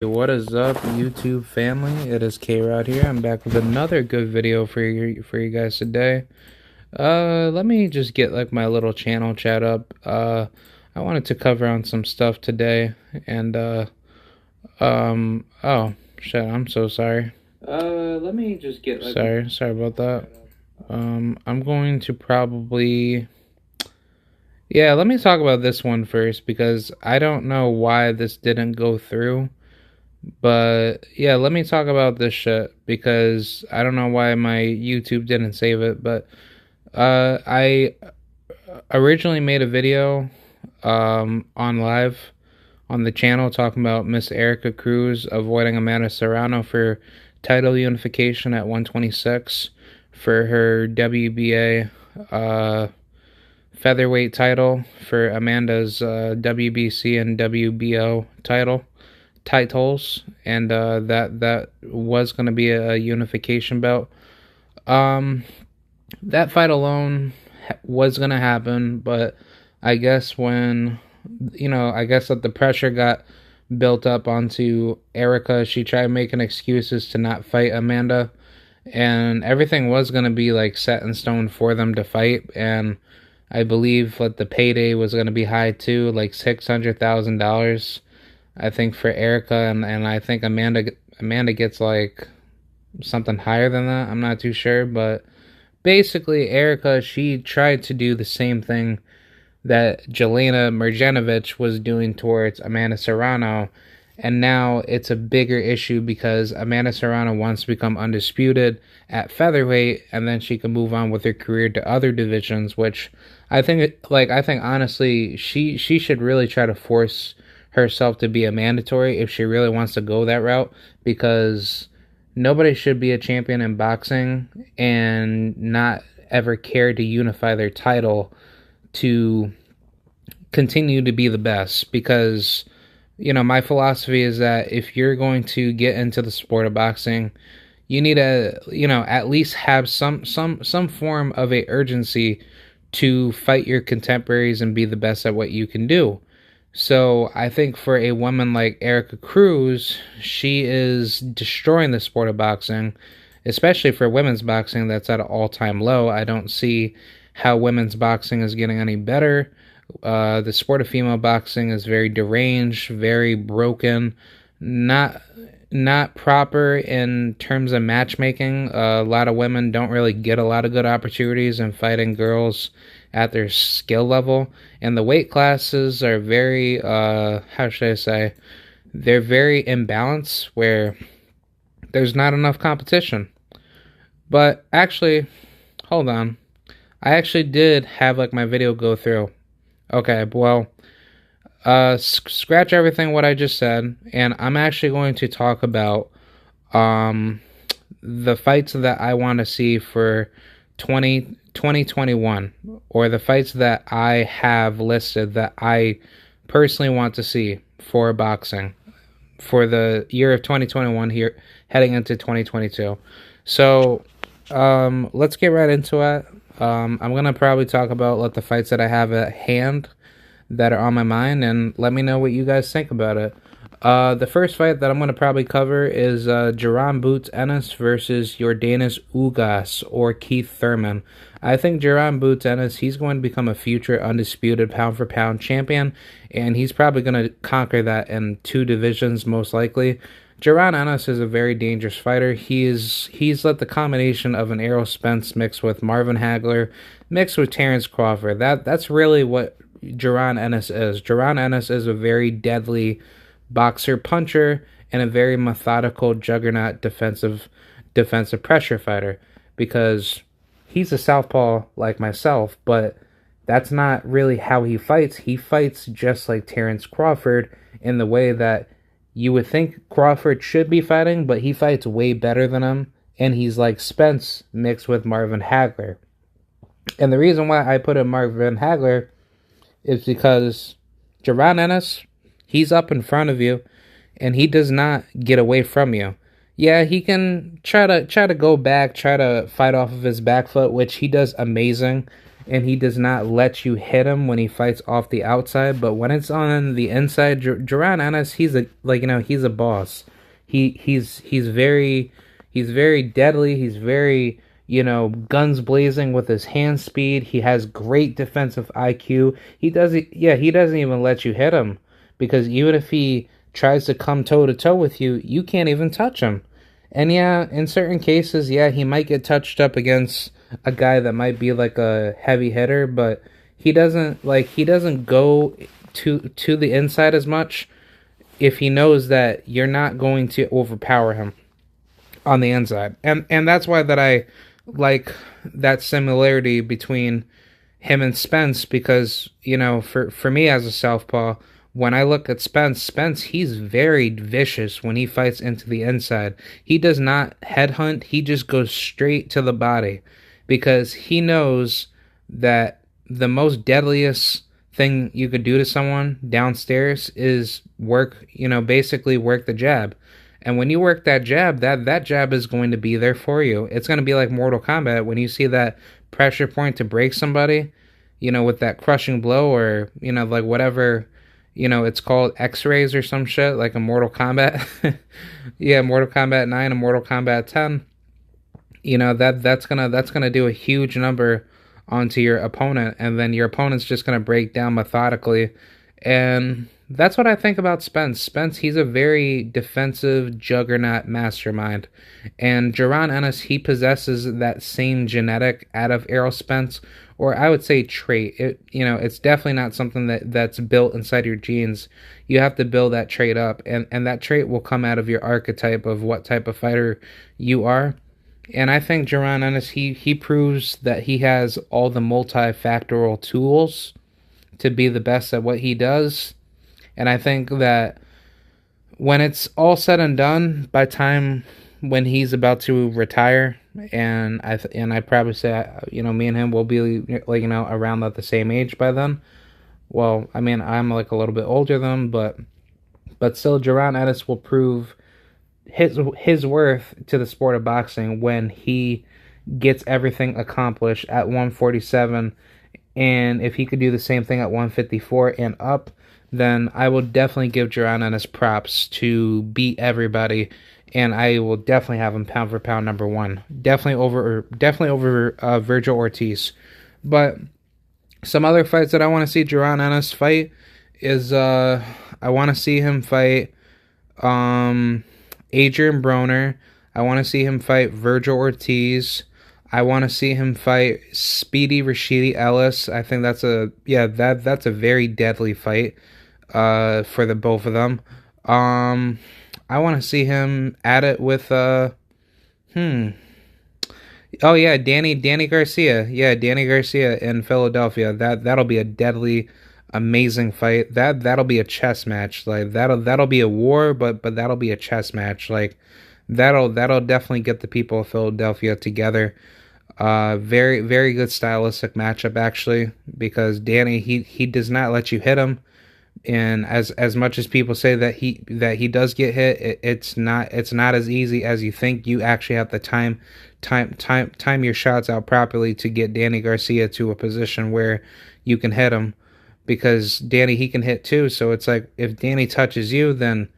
What is up, YouTube family? It is K-Rod here. I'm back with another good video for you guys today. Let me just get like my little channel chat up. I wanted to cover on some stuff today, and oh shit, I'm so sorry. Let me just get like sorry about that. I'm going to probably, yeah, let me talk about this one first because I don't know why this didn't go through. But yeah, let me talk about this shit because I don't know why my YouTube didn't save it. But I originally made a video on live on the channel talking about Miss Erica Cruz avoiding Amanda Serrano for title unification at 126 for her WBA featherweight title for Amanda's WBC and WBO titles, and that was going to be a unification bout. That fight alone was going to happen, but I guess when that the pressure got built up onto Erica, she tried making excuses to not fight Amanda, and everything was going to be like set in stone for them to fight. And I believe that the payday was going to be high too, like $600,000. I think for Erica, and I think Amanda gets like something higher than that. I'm not too sure, but basically Erica, she tried to do the same thing that Jelena Marjanovic was doing towards Amanda Serrano, and now it's a bigger issue because Amanda Serrano wants to become undisputed at featherweight, and then she can move on with her career to other divisions, which I think honestly she should really try to force herself to be a mandatory if she really wants to go that route, because nobody should be a champion in boxing and not ever care to unify their title to continue to be the best. Because my philosophy is that if you're going to get into the sport of boxing, you need to at least have some form of a urgency to fight your contemporaries and be the best at what you can do. So I think for a woman like Erica Cruz, she is destroying the sport of boxing, especially for women's boxing that's at an all-time low. I don't see how women's boxing is getting any better. The sport of female boxing is very deranged, very broken, not proper in terms of matchmaking. A lot of women don't really get a lot of good opportunities in fighting girls at their skill level, and the weight classes are very how should I say, they're very imbalanced, where there's not enough competition. But actually, hold on, I actually did have like my video go through. Okay, well, scratch everything what I just said, and I'm actually going to talk about the fights that I want to see for 2021, or the fights that I have listed that I personally want to see for boxing for the year of 2021 here heading into 2022. So let's get right into it. I'm gonna probably talk about the fights that I have at hand that are on my mind, and let me know what you guys think about it. The first fight that I'm going to probably cover is Jaron Boots Ennis versus Yordanis Ugas, or Keith Thurman. I think Jaron Boots Ennis, he's going to become a future undisputed pound-for-pound champion, and he's probably going to conquer that in 2 divisions most likely. Jaron Ennis is a very dangerous fighter. He's like the combination of an Errol Spence mixed with Marvin Hagler, mixed with Terrence Crawford. That's really what Jaron Ennis is. Jaron Ennis is a very deadly boxer puncher and a very methodical juggernaut defensive pressure fighter, because he's a southpaw like myself, but that's not really how he fights. He fights just like Terrence Crawford in the way that you would think Crawford should be fighting, but he fights way better than him, and he's like Spence mixed with Marvin Hagler. And the reason why I put in Marvin Hagler is because Jaron Ennis, he's up in front of you, and he does not get away from you. Yeah, he can try to go back, try to fight off of his back foot, which he does amazing. and he does not let you hit him when he fights off the outside. But when it's on the inside, Jaron Ennis, he's a like you know he's a boss. He's very deadly. He's very guns blazing with his hand speed. He has great defensive IQ. He doesn't even let you hit him because even if he tries to come toe to toe with you, you can't even touch him. And yeah, in certain cases, yeah, he might get touched up against a guy that might be like a heavy hitter, but he doesn't go to the inside as much if he knows that you're not going to overpower him on the inside. And that's why that I like that similarity between him and Spence because, for me as a southpaw, when I look at Spence, he's very vicious when he fights into the inside. He does not headhunt, he just goes straight to the body because he knows that the most deadliest thing you could do to someone downstairs is basically work the jab. And when you work that jab, that jab is going to be there for you. It's going to be like Mortal Kombat when you see that pressure point to break somebody, with that crushing blow or, like whatever, it's called X-rays or some shit, like a Mortal Kombat. Yeah, Mortal Kombat 9 and Mortal Kombat 10. That's gonna do a huge number onto your opponent, and then your opponent's just gonna break down methodically. And that's what I think about Spence. He's a very defensive juggernaut mastermind. And Jaron Ennis, he possesses that same genetic out of Errol Spence, or I would say trait. It's definitely not something that's built inside your genes. You have to build that trait up, and that trait will come out of your archetype of what type of fighter you are. And I think Jaron Ennis, he proves that he has all the multifactorial tools to be the best at what he does. And I think that when it's all said and done, by time when he's about to retire, and I'd probably say, me and him will be like, around at the same age by then. Well, I mean, I'm like a little bit older than him, but still, Jaron Ennis will prove his worth to the sport of boxing when he gets everything accomplished at 147. And if he could do the same thing at 154 and up, then I will definitely give Jaron Ennis props to beat everybody, and I will definitely have him pound for pound number one. Definitely over Virgil Ortiz. But some other fights that I want to see Jaron Ennis fight is I want to see him fight Adrian Broner. I want to see him fight Virgil Ortiz. I want to see him fight Speedy Rashidi Ellis. I think that's a very deadly fight for the both of them. I want to see him at it with oh yeah, Danny Garcia. Yeah, Danny Garcia in Philadelphia. That'll be a deadly, amazing fight. That'll be a chess match. Like that'll be a war, but that'll be a chess match. Like that'll definitely get the people of Philadelphia together. Very, very good stylistic matchup actually, because Danny he does not let you hit him, and as much as people say that he does get hit, it's not as easy as you think. You actually have to time your shots out properly to get Danny Garcia to a position where you can hit him, because Danny, he can hit too. So it's like if Danny touches you, then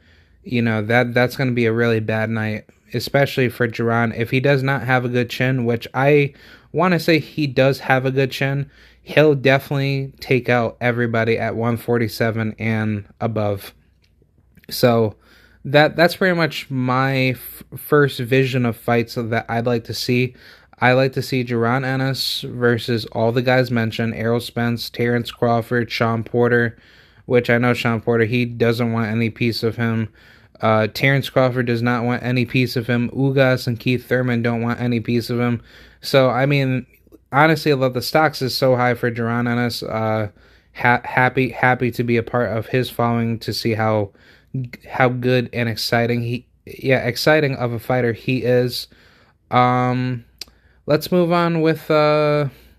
that's going to be a really bad night, especially for Jaron. If he does not have a good chin, which I want to say he does have a good chin, he'll definitely take out everybody at 147 and above. So that's pretty much my first vision of fights that I'd like to see. I like to see Jaron Ennis versus all the guys mentioned: Errol Spence, Terrence Crawford, Sean Porter, which I know Sean Porter, he doesn't want any piece of him. Terrence Crawford does not want any piece of him. Ugas and Keith Thurman don't want any piece of him. So, I mean, honestly, the stocks is so high for Jaron Ennis. Happy to be a part of his following, to see how good and exciting of a fighter he is. Let's move on with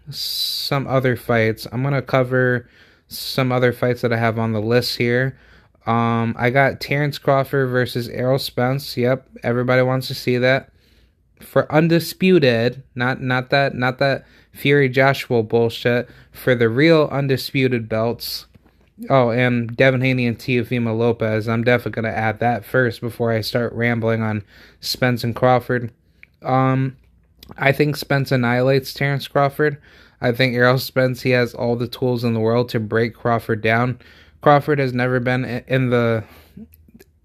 some other fights. I'm gonna cover some other fights that I have on the list here. I got Terrence Crawford versus Errol Spence. Yep, everybody wants to see that. For undisputed, not that Fury Joshua bullshit for the real undisputed belts. Oh, and Devin Haney and Teofimo Lopez. I'm definitely going to add that first before I start rambling on Spence and Crawford. I think Spence annihilates Terrence Crawford. I think Errol Spence, he has all the tools in the world to break Crawford down. Crawford has never been in the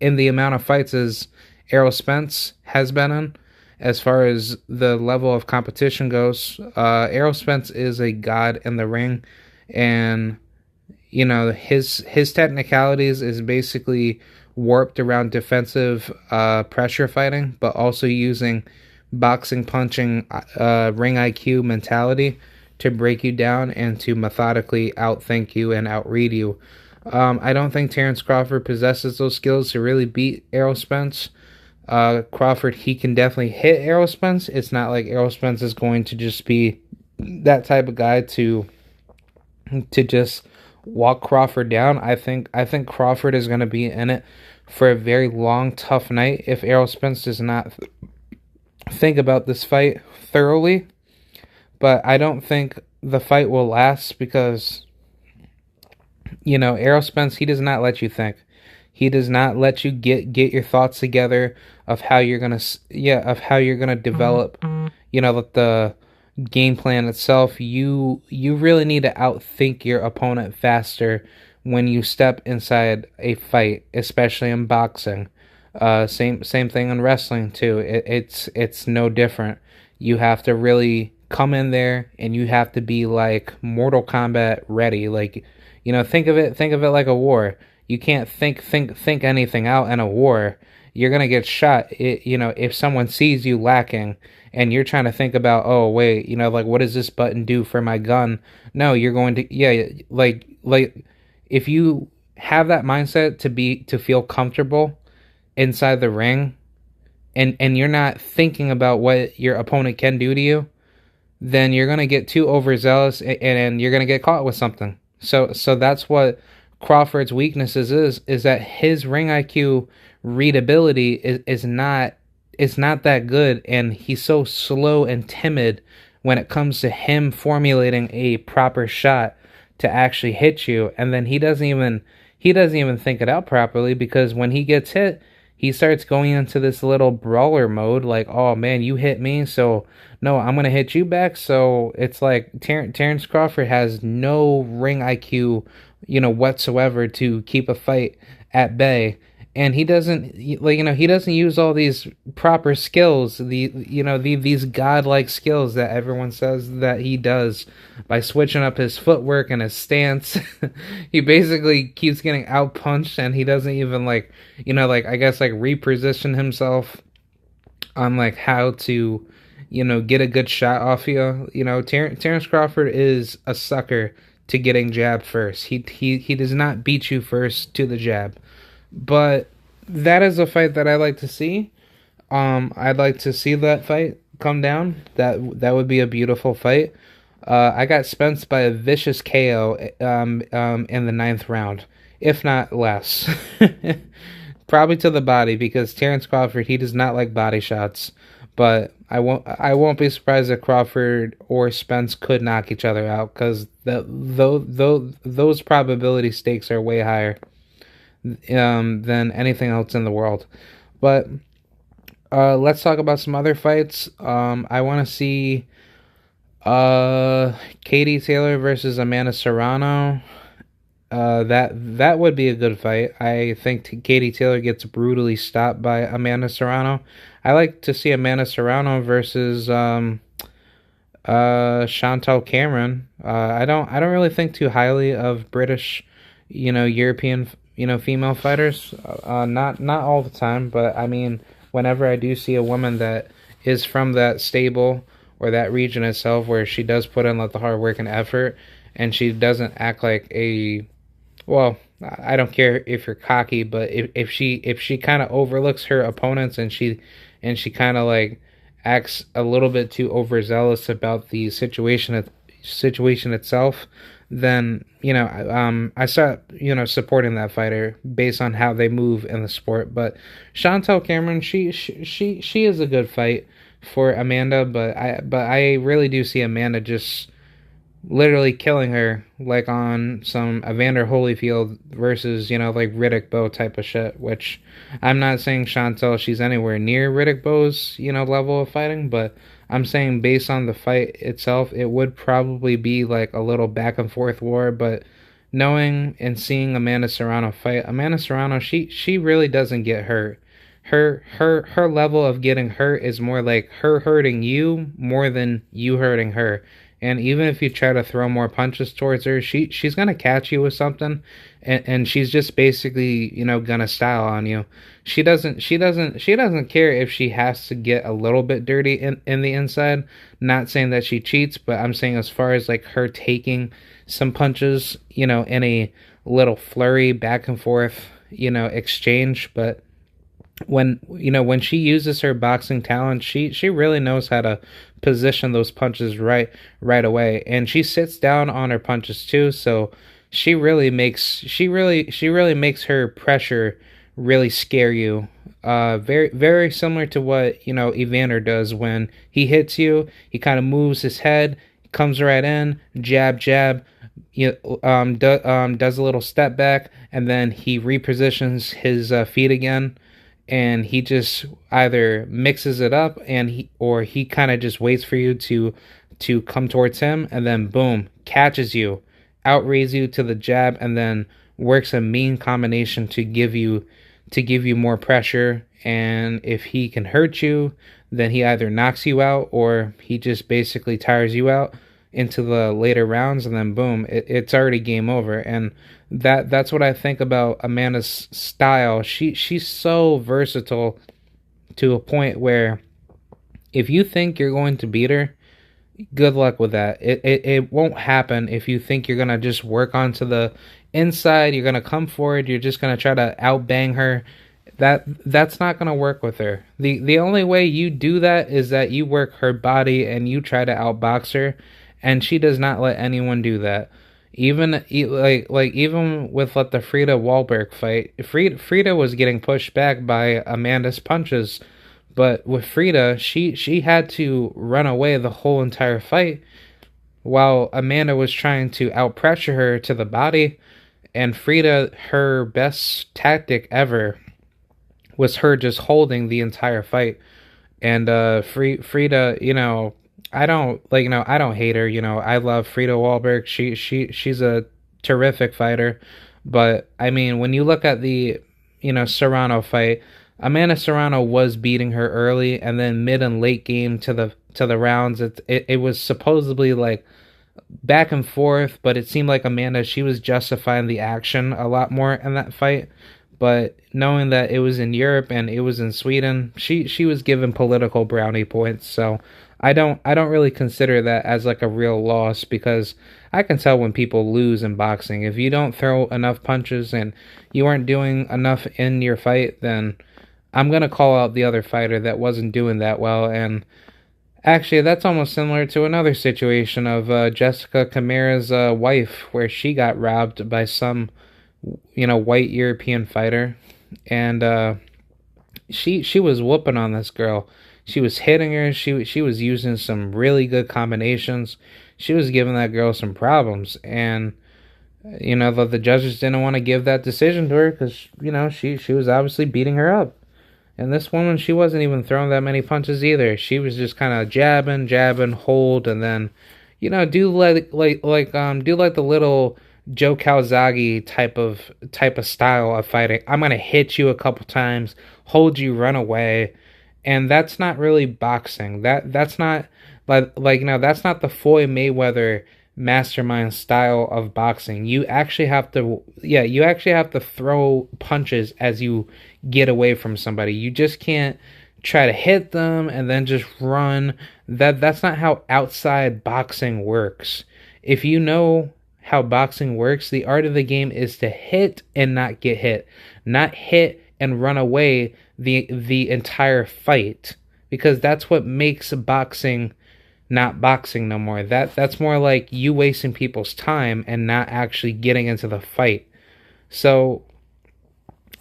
amount of fights as Errol Spence has been in. As far as the level of competition goes, Errol Spence is a god in the ring, and his technicalities is basically warped around defensive pressure fighting, but also using boxing, punching, ring IQ mentality to break you down and to methodically outthink you and outread you. I don't think Terrence Crawford possesses those skills to really beat Errol Spence. Crawford, he can definitely hit Errol Spence. It's not like Errol Spence is going to just be that type of guy to just walk Crawford down. I think Crawford is going to be in it for a very long, tough night if Errol Spence does not think about this fight thoroughly. But I don't think the fight will last because, Errol Spence, he does not let you think. He does not let you get your thoughts together of how you're gonna develop, the game plan itself. You really need to outthink your opponent faster when you step inside a fight, especially in boxing. Same thing in wrestling too. It's no different. You have to really come in there and you have to be like Mortal Kombat ready. Like, think of it like a war. You can't think anything out in a war. You're gonna get shot. If someone sees you lacking and you're trying to think about, oh wait, like what does this button do for my gun? No, you're going to like if you have that mindset to feel comfortable inside the ring, and you're not thinking about what your opponent can do to you, then you're gonna get too overzealous and you're gonna get caught with something. So that's what Crawford's weaknesses is that his ring IQ readability is not that good, and he's so slow and timid when it comes to him formulating a proper shot to actually hit you. And then he doesn't even think it out properly, because when he gets hit, he starts going into this little brawler mode, like, oh man, you hit me, so no, I'm gonna hit you back. So it's like Terrence Crawford has no ring IQ whatsoever to keep a fight at bay, and he doesn't use all these proper skills, these godlike skills that everyone says that he does by switching up his footwork and his stance. He basically keeps getting out punched, and he doesn't even reposition himself on like how to get a good shot off you. Terrence Crawford is a sucker to getting jabbed first. He does not beat you first to the jab. But that is a fight that I like to see. I'd like to see that fight come down. That would be a beautiful fight. I got Spence by a vicious KO in the 9th round, if not less. Probably to the body, because Terrence Crawford, he does not like body shots. But I won't be surprised if Crawford or Spence could knock each other out, because those probability stakes are way higher than anything else in the world. But let's talk about some other fights. I want to see Katie Taylor versus Amanda Serrano. That would be a good fight. I think Katie Taylor gets brutally stopped by Amanda Serrano. I like to see Amanda Serrano versus Chantal Cameron. I don't really think too highly of British, European, female fighters. Not all the time, but I mean, whenever I do see a woman that is from that stable or that region itself, where she does put in the hard work and effort, and she doesn't act like well, I don't care if you're cocky, but if she kind of overlooks her opponents, and she kind of acts a little bit too overzealous about the situation itself, then I start supporting that fighter based on how they move in the sport. But Chantel Cameron, she is a good fight for Amanda, but I really do see Amanda just literally killing her, like on some Evander Holyfield versus, like Riddick Bowe type of shit, which I'm not saying Chantel, she's anywhere near Riddick Bowe's, level of fighting, but I'm saying based on the fight itself, it would probably be like a little back and forth war, but knowing and seeing Amanda Serrano fight, Amanda Serrano, she really doesn't get hurt. Her level of getting hurt is more like her hurting you more than you hurting her. And even if you try to throw more punches towards her, she's gonna catch you with something, and she's just basically gonna style on you. She doesn't care if she has to get a little bit dirty in the inside. Not saying that she cheats, but I'm saying as far as like her taking some punches, in a little flurry back and forth, exchange, but when she uses her boxing talent, she really knows how to position those punches right away, and she sits down on her punches too, so she really makes her pressure really scare you. Very very similar to what Evander does when he hits you. He kind of moves his head, comes right in, jab jab, does a little step back, and then he repositions his feet again, and he just either mixes it up or he kind of just waits for you to come towards him, and then boom, catches you, outrays you to the jab, and then works a mean combination to give you more pressure. And if he can hurt you, then he either knocks you out or he just basically tires you out into the later rounds, and then boom, it's already game over. And that's what I think about Amanda's style. She's so versatile to a point where if you think you're going to beat her, good luck with that. It won't happen if you think you're gonna just work onto the inside, you're gonna come forward, you're just gonna try to outbang her. That's not gonna work with her. The only way you do that is that you work her body and you try to outbox her, and she does not let anyone do that. Even with the Frida Wahlberg fight, Frida was getting pushed back by Amanda's punches, but with Frida, she had to run away the whole entire fight while Amanda was trying to outpressure her to the body. And Frida, her best tactic ever was her just holding the entire fight. And Frida, I don't hate her. I love Frida Wahlberg. She's a terrific fighter. But I mean, when you look at the Serrano fight, Amanda Serrano was beating her early, and then mid and late game to the rounds, it was supposedly like back and forth, but it seemed like Amanda, she was justifying the action a lot more in that fight. But knowing that it was in Europe and it was in Sweden, she was given political brownie points. So I don't really consider that as like a real loss, because I can tell when people lose in boxing. If you don't throw enough punches and you aren't doing enough in your fight, then I'm gonna call out the other fighter that wasn't doing that well. And actually, that's almost similar to another situation of Jessica Camara's wife, where she got robbed by some white European fighter, and she was whooping on this girl. She was hitting her. She was using some really good combinations. She was giving that girl some problems, and the judges didn't want to give that decision to her because she was obviously beating her up. And this woman, she wasn't even throwing that many punches either. She was just kind of jabbing, hold, and then do like the little Joe Calzaghe type of style of fighting. I'm gonna hit you a couple times, hold you, run away. And that's not really boxing. That's not that's not the Floyd Mayweather mastermind style of boxing. You actually have to throw punches as you get away from somebody. You just can't try to hit them and then just run. That's not how outside boxing works. If you know how boxing works, the art of the game is to hit and not get hit, not hit and run away the entire fight, because that's what makes boxing not boxing no more. That's more like you wasting people's time and not actually getting into the fight. So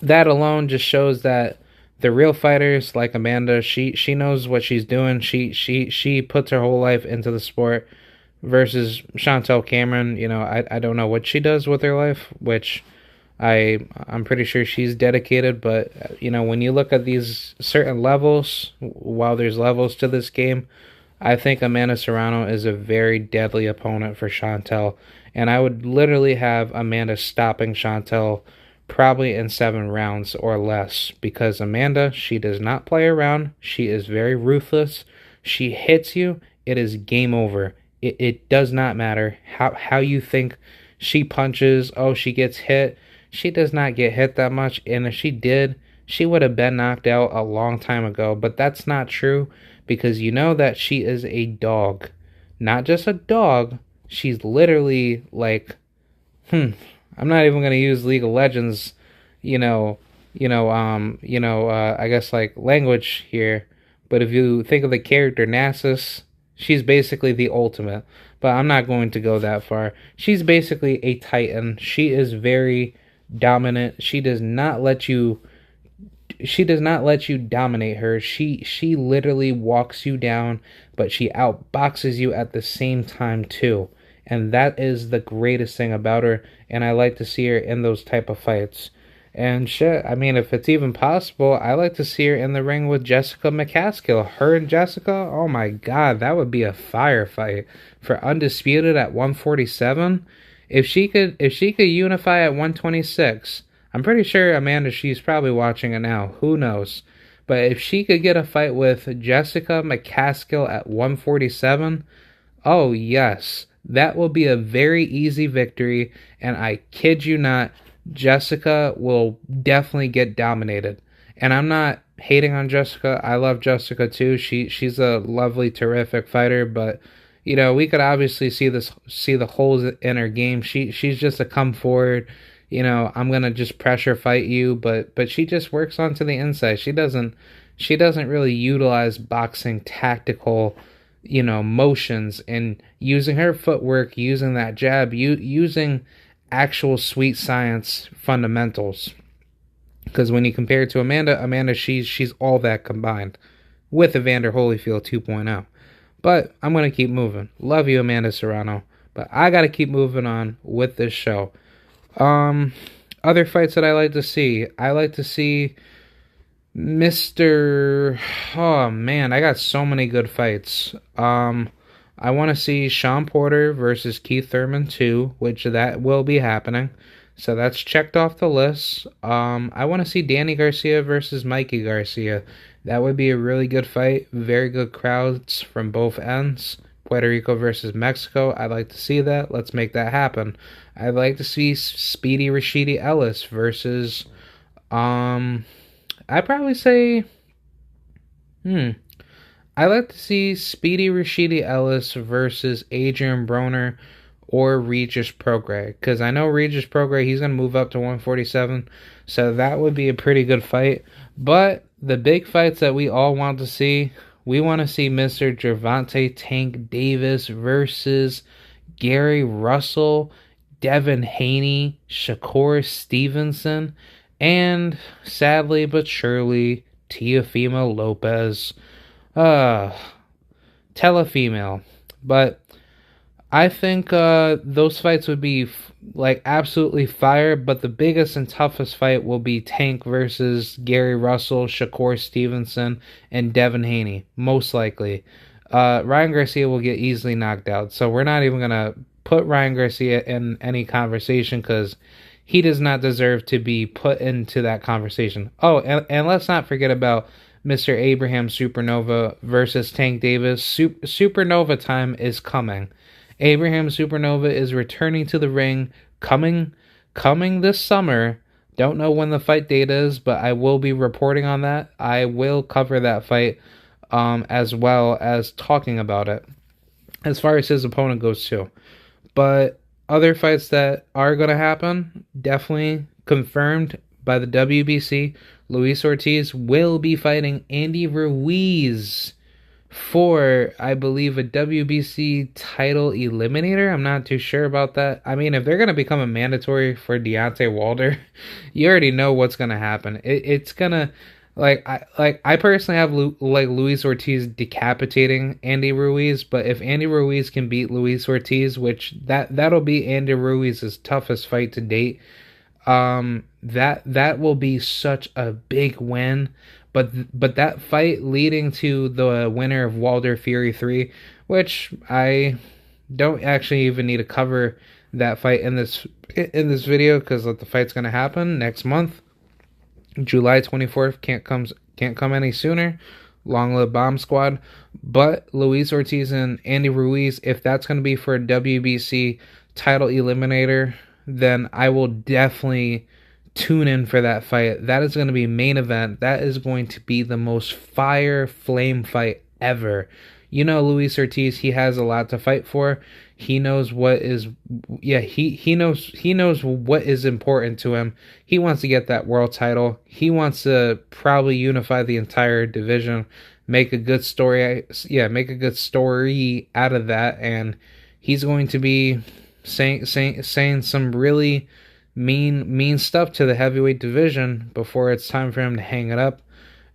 that alone just shows that the real fighters like Amanda, she knows what she's doing. She puts her whole life into the sport. Versus Chantel Cameron, I don't know what she does with her life, which I'm pretty sure she's dedicated. But when you look at these certain levels, while there's levels to this game, I think Amanda Serrano is a very deadly opponent for Chantel, and I would literally have Amanda stopping Chantel probably in 7 rounds or less, because Amanda, she does not play around. She is very ruthless. She hits you, it is game over. It does not matter how you think she punches. Oh, she gets hit. She does not get hit that much, and if she did, she would have been knocked out a long time ago. But that's not true, because you know that she is a dog. Not just a dog. She's literally like, I'm not even gonna use League of Legends, I guess like language here. But if you think of the character Nasus, she's basically the ultimate. But I'm not going to go that far. She's basically a titan. She is very dominant. She does not let you dominate her. She literally walks you down, but she outboxes you at the same time too. And that is the greatest thing about her, and I like to see her in those type of fights. And shit, I mean, if it's even possible, I like to see her in the ring with Jessica McCaskill. Her and Jessica, oh my god, that would be a firefight for Undisputed at 147. If she could unify at 126, I'm pretty sure Amanda, she's probably watching it now. Who knows? But if she could get a fight with Jessica McCaskill at 147, oh yes, that will be a very easy victory, and I kid you not, Jessica will definitely get dominated. And I'm not hating on Jessica. I love Jessica too. She's a lovely, terrific fighter, but we could obviously see the holes in her game. She's just a come forward, I'm gonna just pressure fight you, but she just works onto the inside. She doesn't really utilize boxing tactical motions, and using her footwork, using that jab, using actual sweet science fundamentals. Because when you compare it to Amanda, she's all that combined with Evander Holyfield 2.0. But I'm going to keep moving. Love you, Amanda Serrano. But I got to keep moving on with this show. Other fights that I like to see. I like to see Mr. Oh man, I got so many good fights. I want to see Sean Porter versus Keith Thurman 2, which that will be happening. So that's checked off the list. I want to see Danny Garcia versus Mikey Garcia. That would be a really good fight. Very good crowds from both ends. Puerto Rico versus Mexico. I'd like to see that. Let's make that happen. I'd like to see Speedy Rashidi Ellis versus I'd probably say I like to see Speedy Rashidi Ellis versus Adrian Broner or Regis Prograis, because I know Regis Prograis, he's going to move up to 147, so that would be a pretty good fight. But the big fights that we all want to see, we want to see Mr. Gervonta Tank Davis versus Gary Russell, Devin Haney, Shakur Stevenson, and sadly but surely, Teofimo Lopez. Telefemale. But I think those fights would be absolutely fire, but the biggest and toughest fight will be Tank versus Gary Russell, Shakur Stevenson, and Devin Haney, most likely. Ryan Garcia will get easily knocked out, so we're not even going to put Ryan Garcia in any conversation, because he does not deserve to be put into that conversation. Oh, and let's not forget about Mr. Abraham Supernova versus Tank Davis. Supernova time is coming. Abraham Supernova is returning to the ring, coming this summer. Don't know when the fight date is, but I will be reporting on that. I will cover that fight as well as talking about it, as far as his opponent goes too. But other fights that are going to happen, definitely confirmed by the WBC. Luis Ortiz will be fighting Andy Ruiz for, I believe, a WBC title eliminator. I'm not too sure about that. I mean, if they're going to become a mandatory for Deontay Wilder, you already know what's going to happen. It's going to... I personally have like Luis Ortiz decapitating Andy Ruiz, but if Andy Ruiz can beat Luis Ortiz, which that'll be Andy Ruiz's toughest fight to date, that will be such a big win. But that fight leading to the winner of Wilder Fury 3, which I don't actually even need to cover that fight in this video because the fight's gonna happen next month. July 24th can't come any sooner. Long live Bomb Squad. But Luis Ortiz and Andy Ruiz, if that's going to be for a WBC title eliminator, then I will definitely tune in for that fight. That is going to be main event. That is going to be the most fire flame fight ever. You know, Luis Ortiz, he has a lot to fight for. He knows what is, yeah, he knows what is important to him. He wants to get that world title. He wants to probably unify the entire division, make a good story, yeah, make a good story out of that, and he's going to be saying some really mean stuff to the heavyweight division before it's time for him to hang it up.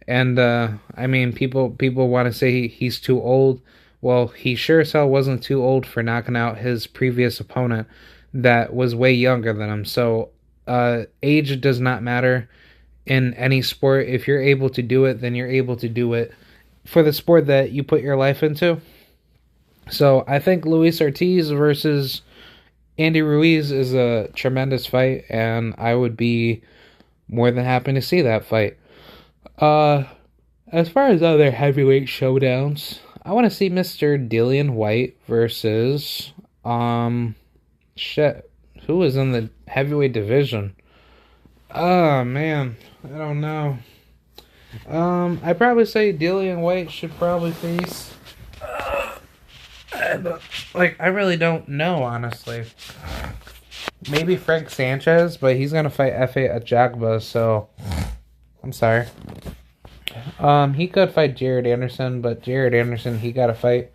And I mean, people want to say he's too old. Well, he sure as hell wasn't too old for knocking out his previous opponent that was way younger than him. So age does not matter in any sport. If you're able to do it, then you're able to do it for the sport that you put your life into. So I think Luis Ortiz versus Andy Ruiz is a tremendous fight, and I would be more than happy to see that fight. Uh, as far as other heavyweight showdowns, I want to see Mr. Dillian White versus shit. Who is in the heavyweight division? Oh man, I don't know. I'd probably say Dillian White should probably face. I really don't know, honestly. Maybe Frank Sanchez, but he's gonna fight Efe Ajagba, so I'm sorry. He could fight Jared Anderson, but Jared Anderson, he got a fight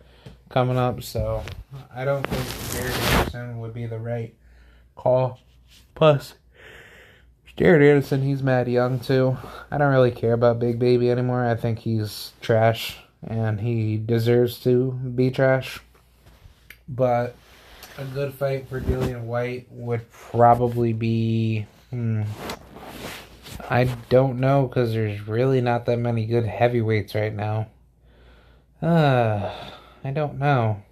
coming up, so I don't think Jared Anderson would be the right call. Plus, Jared Anderson, he's mad young too. I don't really care about Big Baby anymore. I think he's trash, and he deserves to be trash. But a good fight for Dillian White would probably be... I don't know, because there's really not that many good heavyweights right now. I don't know.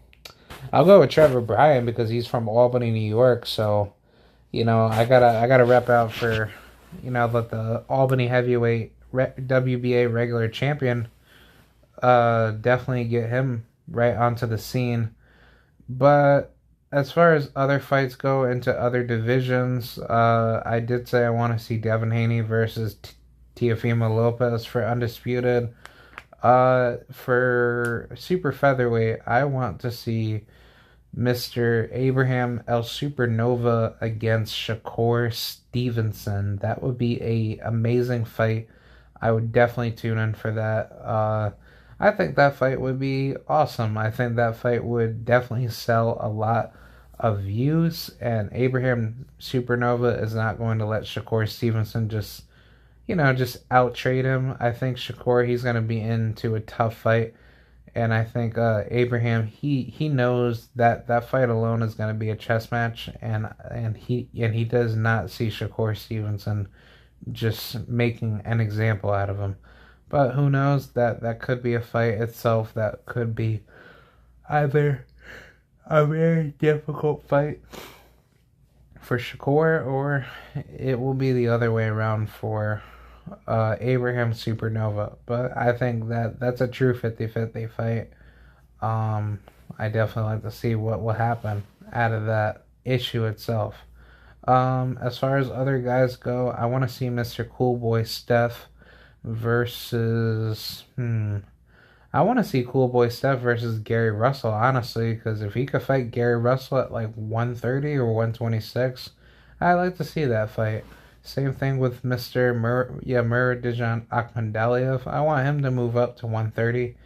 I'll go with Trevor Bryan because he's from Albany, New York, so I gotta rep out for let the Albany heavyweight WBA regular champion definitely get him right onto the scene. But as far as other fights go into other divisions, I did say I want to see Devin Haney versus Teofimo Lopez for undisputed. For super featherweight, I want to see Mr. Abraham El Supernova against Shakur Stevenson. That would be a amazing fight. I would definitely tune in for that. I think that fight would be awesome. I think that fight would definitely sell a lot of views, and Abraham Supernova is not going to let Shakur Stevenson just out trade him. I think Shakur, he's going to be into a tough fight, and I think Abraham, he knows that that fight alone is going to be a chess match, and he does not see Shakur Stevenson just making an example out of him. But who knows, that could be a fight itself. That could be either a very difficult fight for Shakur, or it will be the other way around for Abraham Supernova. But I think that's a true 50-50 fight. I definitely like to see what will happen out of that issue itself. As far as other guys go, I want to see Mr. Cool Boy Steph versus I want to see Cool Boy Steph versus Gary Russell, honestly, because if he could fight Gary Russell at like 130 or 126, I'd like to see that fight. Same thing with Mr. Muradijan Akhmadaliev. I want him to move up to 130.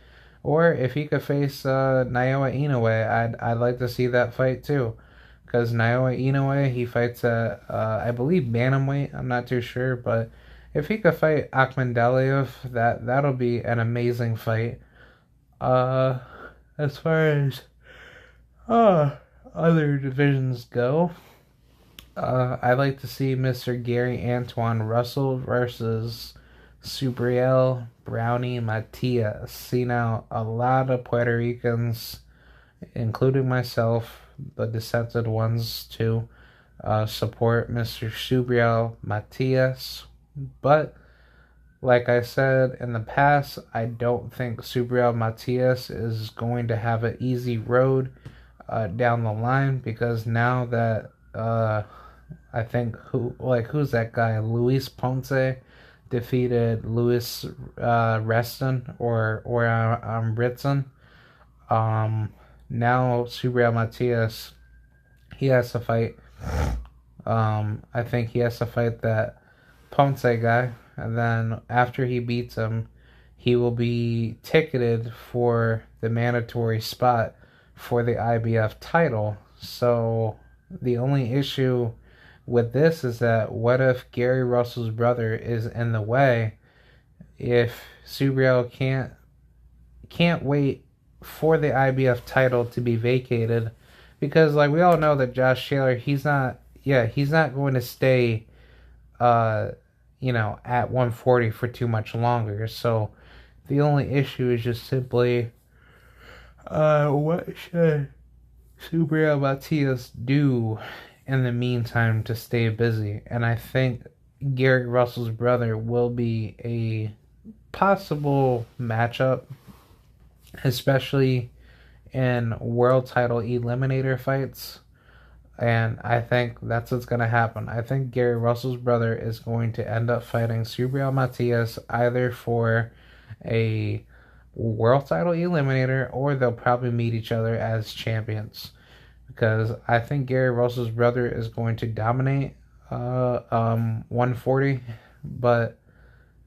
Or if he could face Naoya Inoue, I'd like to see that fight too. Because Naoya Inoue, he fights at, I believe, bantamweight. I'm not too sure, but if he could fight Akhmadaliev, that'll be an amazing fight. Uh, as far as uh other divisions go, I'd like to see Mr. Gary Antoine Russell versus Subriel Brownie Matias. See, now a lot of Puerto Ricans, including myself, the dissented ones too, support Mr. Subriel Matias. But like I said in the past, I don't think Subriel Matias is going to have an easy road down the line, because now that I think who's that guy? Luis Ponce defeated Luis Reston or Ritson. Now Subriel Matias, he has to fight. I think he has to fight that Ponce guy, and then after he beats him, he will be ticketed for the mandatory spot for the IBF title. So the only issue with this is that, what if Gary Russell's brother is in the way? If Subriel can't wait for the IBF title to be vacated, because like we all know that Josh Taylor, he's not going to stay at 140 for too much longer. So the only issue is just simply what should Subriel Matias do in the meantime to stay busy? And I think Gary Russell's brother will be a possible matchup, especially in world title eliminator fights. And I think that's what's going to happen. I think Gary Russell's brother is going to end up fighting Subriel Matias either for a world title eliminator, or they'll probably meet each other as champions. Because I think Gary Russell's brother is going to dominate 140, but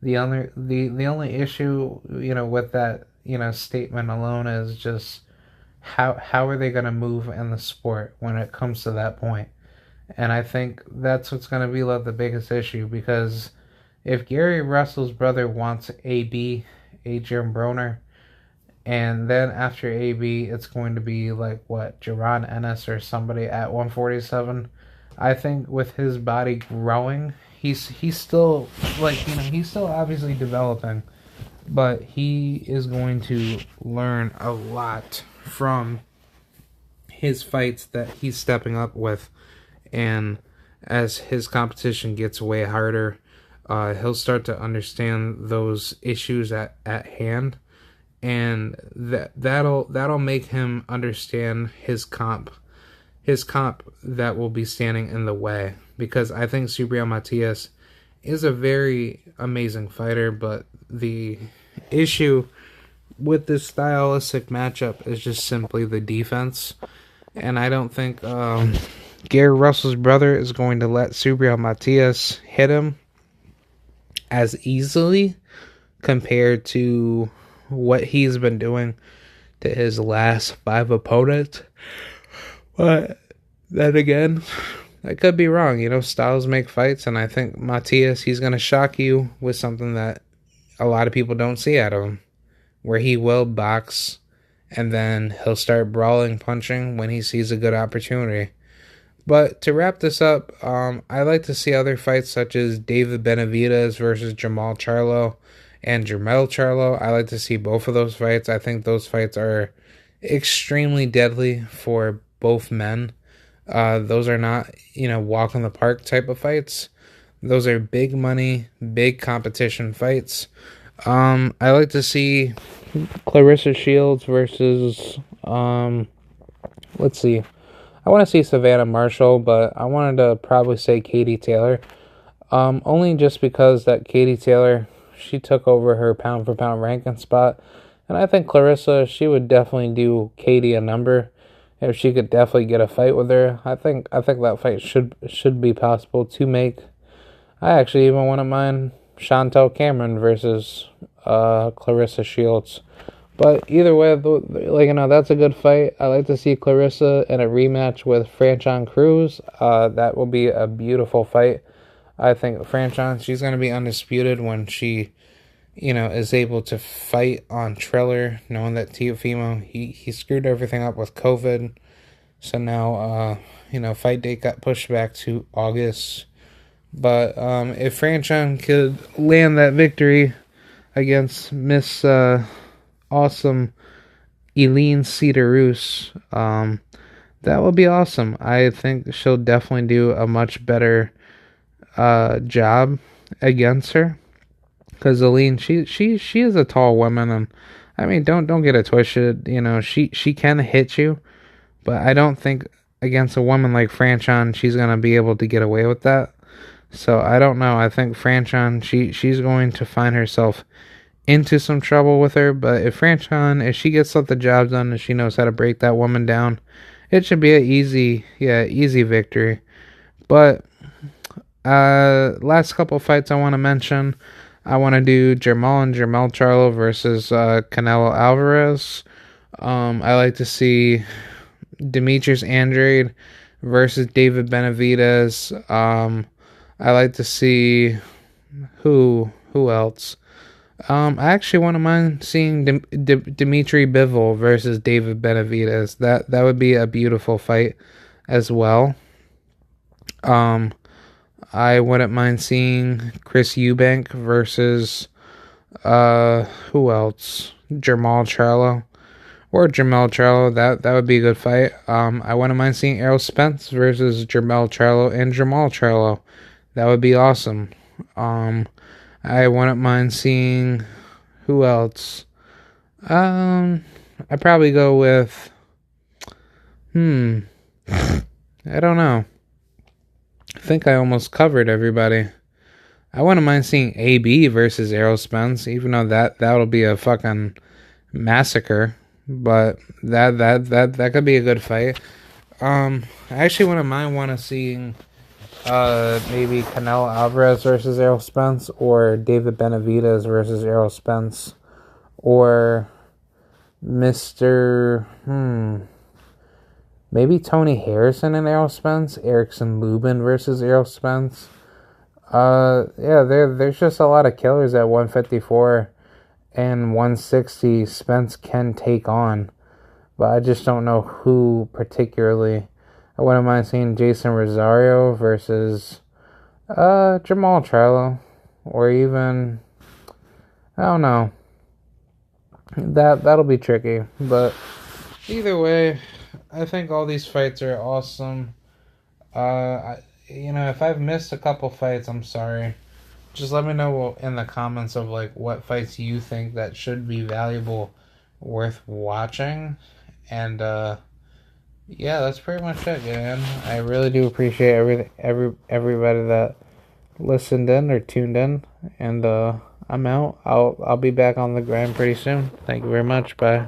the only issue, with that, statement alone is just how are they going to move in the sport when it comes to that point? And I think that's what's going to be like the biggest issue, because if Gary Russell's brother wants AB, Adrian Broner, and then after AB it's going to be like what, Jaron Ennis or somebody at 147, I think with his body growing, he's still he's still obviously developing, but he is going to learn a lot from his fights that he's stepping up with. And as his competition gets way harder, he'll start to understand those issues at hand, and that'll make him understand his comp that will be standing in the way. Because I think Subriel Matias is a very amazing fighter, but the issue with this stylistic matchup is just simply the defense. And I don't think Gary Russell's brother is going to let Subriel Matias hit him as easily compared to what he's been doing to his last 5 opponents. But then again, I could be wrong. Styles make fights, and I think Matias, he's going to shock you with something that a lot of people don't see out of him, where he will box and then he'll start brawling, punching when he sees a good opportunity. But to wrap this up, I like to see other fights such as David Benavidez versus Jamal Charlo and Jermell Charlo. I like to see both of those fights. I think those fights are extremely deadly for both men. Those are not, walk in the park type of fights. Those are big money, big competition fights. I like to see Clarissa Shields versus, let's see. I want to see Savannah Marshall, but I wanted to probably say Katie Taylor. Only just because that Katie Taylor, she took over her pound-for-pound ranking spot. And I think Clarissa, she would definitely do Katie a number. If she could definitely get a fight with her, I think that fight should be possible to make. I actually even wouldn't mind Chantel Cameron versus Clarissa Shields. But either way, that's a good fight. I like to see Clarissa in a rematch with Franchon Cruz. That will be a beautiful fight. I think Franchon, she's gonna be undisputed when she, is able to fight on Triller, knowing that Teofimo, he screwed everything up with COVID. So now, fight date got pushed back to August. But if Franchon could land that victory against Miss Awesome Eileen Cedar-Roos, that would be awesome. I think she'll definitely do a much better job against her. Because Eileen, she is a tall woman, and I mean, don't get it twisted. She can hit you, but I don't think against a woman like Franchon, she's gonna be able to get away with that. So I don't know. I think Franchon, she's going to find herself into some trouble with her. But if she gets the job done and she knows how to break that woman down, it should be an easy victory. But last couple fights I want to mention. I want to do Jermell Charlo versus Canelo Alvarez. I like to see Demetrius Andrade versus David Benavidez. I like to see who else. I actually wouldn't mind seeing Dimitri Bivol versus David Benavidez. That would be a beautiful fight as well. I wouldn't mind seeing Chris Eubank versus who else? Jermall Charlo. Or Jermell Charlo. That would be a good fight. I wouldn't mind seeing Errol Spence versus Jermell Charlo and Jermall Charlo. That would be awesome. I wouldn't mind seeing who else. I'd probably go with I don't know. I think I almost covered everybody. I wouldn't mind seeing AB versus Errol Spence, even though that'll be a fucking massacre. But that could be a good fight. I actually want to seeing maybe Canelo Alvarez versus Errol Spence, or David Benavidez versus Errol Spence, or Mr. Maybe Tony Harrison and Errol Spence, Erickson Lubin versus Errol Spence. There's just a lot of killers at 154 and 160 Spence can take on, but I just don't know who particularly. I wouldn't mind seeing Jason Rosario versus Jermall Charlo, or even, I don't know. That'll be tricky, but either way, I think all these fights are awesome. If I've missed a couple fights, I'm sorry. Just let me know in the comments of what fights you think that should be valuable, worth watching, and that's pretty much it, man. I really do appreciate everybody that listened in or tuned in, and I'm out. I'll be back on the grind pretty soon. Thank you very much. Bye.